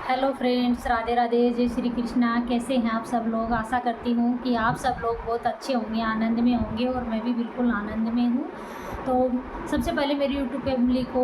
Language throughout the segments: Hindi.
हेलो फ्रेंड्स, राधे राधे, जय श्री कृष्णा। कैसे हैं आप सब लोग? आशा करती हूँ कि आप सब लोग बहुत अच्छे होंगे, आनंद में होंगे और मैं भी बिल्कुल आनंद में हूँ। तो सबसे पहले मेरी यूट्यूब फैमिली को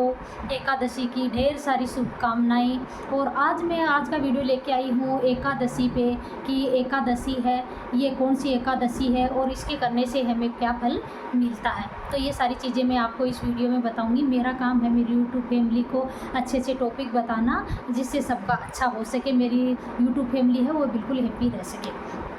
एकादशी की ढेर सारी शुभकामनाएं। और आज का वीडियो लेके आई हूँ एकादशी पे कि एकादशी है, ये कौन सी एकादशी है और इसके करने से हमें क्या फल मिलता है। तो ये सारी चीज़ें मैं आपको इस वीडियो में बताऊंगी। मेरा काम है मेरी यूट्यूब फैमिली को अच्छे अच्छे टॉपिक बताना, जिससे सबका अच्छा हो सके, मेरी यूट्यूब फैमिली है वो बिल्कुल हैप्पी रह सके।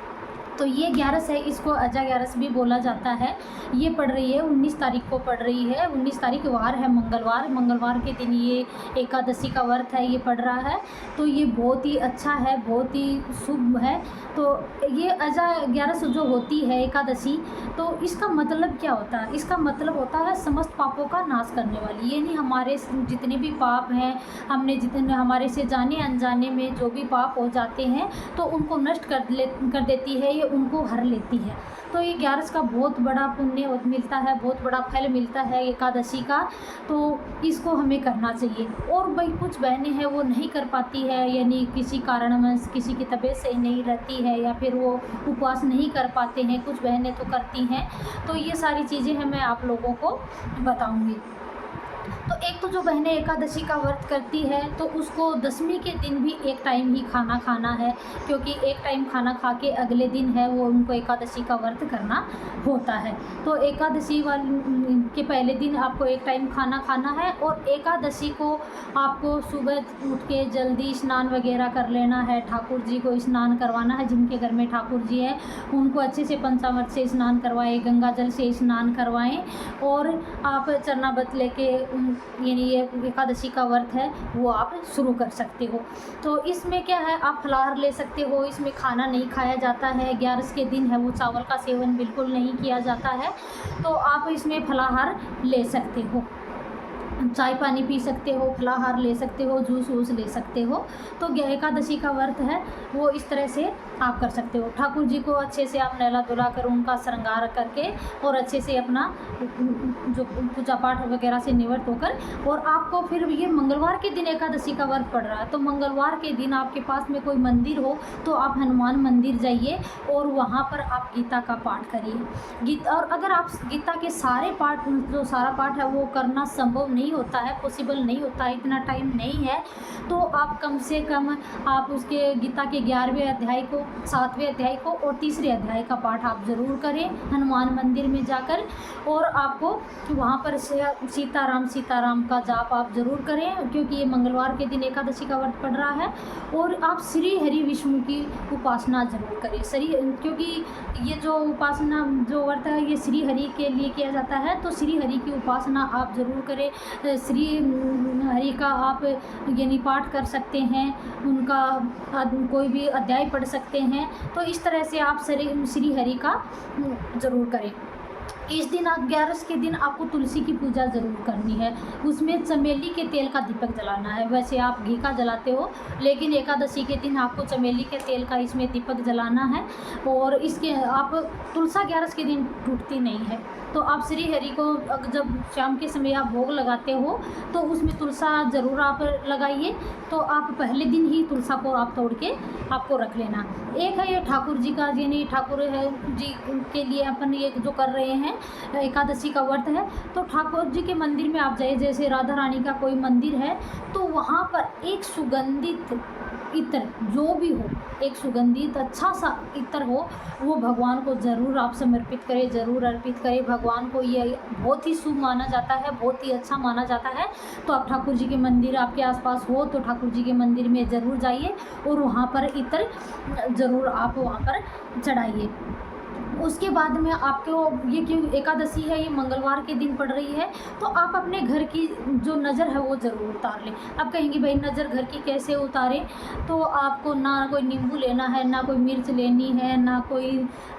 तो ये 11 है, इसको अजा 11 भी बोला जाता है। ये पड़ रही है 19 तारीख को पड़ रही है। 19 तारीख वार है मंगलवार के दिन ये एकादशी का व्रत है, ये पड़ रहा है। तो ये बहुत ही अच्छा है, बहुत ही शुभ है। तो ये अजा 11 जो होती है एकादशी, तो इसका मतलब क्या होता है? इसका मतलब होता है समस्त पापों का नाश करने वाली। ये नहीं, हमारे जितने भी पाप हैं, जितने हमारे से जाने अनजाने में जो भी पाप हो जाते हैं, तो उनको नष्ट कर देती है, उनको हर लेती है। तो ये 11 का बहुत बड़ा पुण्य मिलता है, बहुत बड़ा फल मिलता है एकादशी का। तो इसको हमें करना चाहिए। और भाई कुछ बहनें हैं वो नहीं कर पाती है, यानी किसी कारणवश किसी की तबीयत सही नहीं रहती है या फिर वो उपवास नहीं कर पाते हैं, कुछ बहनें तो करती हैं। तो ये सारी चीज़ें हैं मैं आप लोगों को बताऊँगी। तो एक तो जो बहनें एकादशी का व्रत करती है तो उसको दशमी के दिन भी एक टाइम ही खाना खाना है, क्योंकि एक टाइम खाना खा के अगले दिन है वो उनको एकादशी का व्रत करना होता है। तो एकादशी के पहले दिन आपको एक टाइम खाना खाना है। और एकादशी को आपको सुबह उठ के जल्दी स्नान वगैरह कर लेना है, ठाकुर जी को स्नान करवाना है। जिनके घर में ठाकुर जी हैं उनको अच्छे से पंचामृत से स्नान करवाएं, गंगा जल से स्नान करवाएं। और आप चरणाव्रत लेके यानी ये एकादशी का व्रत है वो आप शुरू कर सकते हो। तो इसमें क्या है, आप फलाहार ले सकते हो। इसमें खाना नहीं खाया जाता है, 11 के दिन है वो चावल का सेवन बिल्कुल नहीं किया जाता है। तो आप इसमें फलाहार ले सकते हो, चाय पानी पी सकते हो, फलाहार ले सकते हो, जूस वूस ले सकते हो। तो एकादशी का व्रत है वो इस तरह से आप कर सकते हो। ठाकुर जी को अच्छे से आप नहला धुला कर उनका श्रृंगार करके और अच्छे से अपना जो पूजा पाठ वगैरह से निवृत्त होकर, और आपको फिर ये मंगलवार के दिन एकादशी का व्रत पड़ रहा है तो मंगलवार के दिन आपके पास में कोई मंदिर हो तो आप हनुमान मंदिर जाइए और वहाँ पर आप गीता का पाठ करिए। और अगर आप गीता के सारे पाठ, जो सारा पाठ है वो करना संभव नहीं होता है, पॉसिबल नहीं होता है, इतना टाइम नहीं है, तो आप कम से कम आप उसके गीता के 11वें अध्याय को, 7वें अध्याय को और 3रे अध्याय का पाठ आप ज़रूर करें हनुमान मंदिर में जाकर। और आपको वहाँ पर सीताराम का जाप आप ज़रूर करें, क्योंकि ये मंगलवार के दिन एकादशी का व्रत पड़ रहा है। और आप श्री हरि विष्णु की उपासना ज़रूर करें, क्योंकि ये जो उपासना जो व्रत है ये श्री हरि के लिए किया जाता है। तो श्री हरि की उपासना आप ज़रूर करें। श्री हरि का आप यानी पाठ कर सकते हैं, उनका कोई भी अध्याय पढ़ सकते हैं। तो इस तरह से आप श्री हरि का ज़रूर करें। इस दिन 11 के दिन आपको तुलसी की पूजा ज़रूर करनी है। उसमें चमेली के तेल का दीपक जलाना है। वैसे आप घी का जलाते हो, लेकिन एकादशी के दिन आपको चमेली के तेल का इसमें दीपक जलाना है। और इसके आप तुलसा 11 के दिन टूटती नहीं है, तो आप श्री हरि को जब शाम के समय आप भोग लगाते हो तो उसमें तुलसा ज़रूर आप लगाइए। तो आप पहले दिन ही तुलसा को आप तोड़ के आपको रख लेना। एक है ये ठाकुर जी का, यानी ठाकुर है जी के लिए अपन ये जो कर रहे हैं एकादशी का व्रत है, तो ठाकुर जी के मंदिर में आप जाइए। जैसे राधा रानी का कोई मंदिर है तो वहाँ पर एक सुगंधित इत्र जो भी हो, एक सुगंधित अच्छा सा इत्र हो, वो भगवान को ज़रूर आप समर्पित करें, ज़रूर अर्पित करें। भगवान को ये बहुत ही शुभ माना जाता है, बहुत ही अच्छा माना जाता है। तो आप ठाकुर जी के मंदिर आपके आसपास हो तो ठाकुर जी के मंदिर में ज़रूर जाइए और वहाँ पर इत्र ज़रूर आप वहाँ पर चढ़ाइए। उसके बाद में आपको ये क्यों एकादशी है, ये मंगलवार के दिन पड़ रही है, तो आप अपने घर की जो नज़र है वो ज़रूर उतार लें। अब कहेंगे भाई नज़र घर की कैसे उतारें? तो आपको ना कोई नींबू लेना है, ना कोई मिर्च लेनी है, ना कोई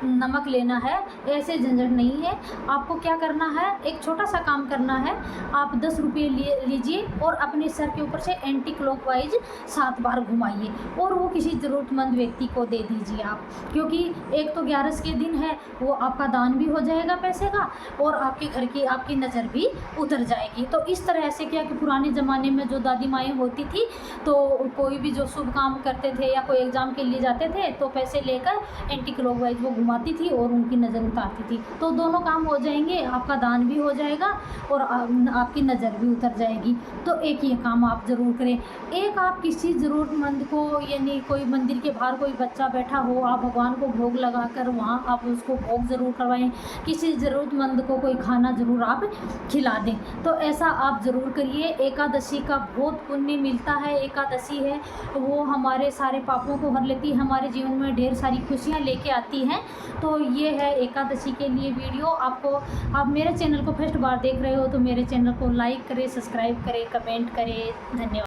नमक लेना है, ऐसे झंझट नहीं है। आपको क्या करना है, एक छोटा सा काम करना है। आप 10 रुपये लीजिए और अपने सर के ऊपर से एंटी क्लॉकवाइज 7 बार घुमाइए और वो किसी ज़रूरतमंद व्यक्ति को दे दीजिए आप। क्योंकि एक तो 11 के दिन है है वो आपका दान भी हो जाएगा पैसे का, और आपके घर की आपकी नज़र भी उतर जाएगी। तो इस तरह से क्या कि पुराने ज़माने में जो दादी माएँ होती थी, तो कोई भी जो शुभ काम करते थे या कोई एग्ज़ाम के लिए जाते थे तो पैसे लेकर एंटी क्लॉकवाइज वो घुमाती थी और उनकी नज़र उतारती थी। तो दोनों काम हो जाएंगे, आपका दान भी हो जाएगा और आपकी नज़र भी उतर जाएगी। तो एक ये काम आप ज़रूर करें। एक आप किसी ज़रूरतमंद को, यानी कोई मंदिर के बाहर कोई बच्चा बैठा हो, आप भगवान को भोग लगाकर वहाँ आप उसको भोग ज़रूर करवाएं। किसी ज़रूरतमंद को कोई खाना ज़रूर आप खिला दें। तो ऐसा आप ज़रूर करिए। एकादशी का बहुत पुण्य मिलता है। एकादशी है वो हमारे सारे पापों को भर लेती है, हमारे जीवन में ढेर सारी खुशियाँ लेके आती हैं। तो ये है एकादशी के लिए वीडियो। आप मेरे चैनल को फर्स्ट बार देख रहे हो तो मेरे चैनल को लाइक करें, सब्सक्राइब करें, कमेंट करें। धन्यवाद।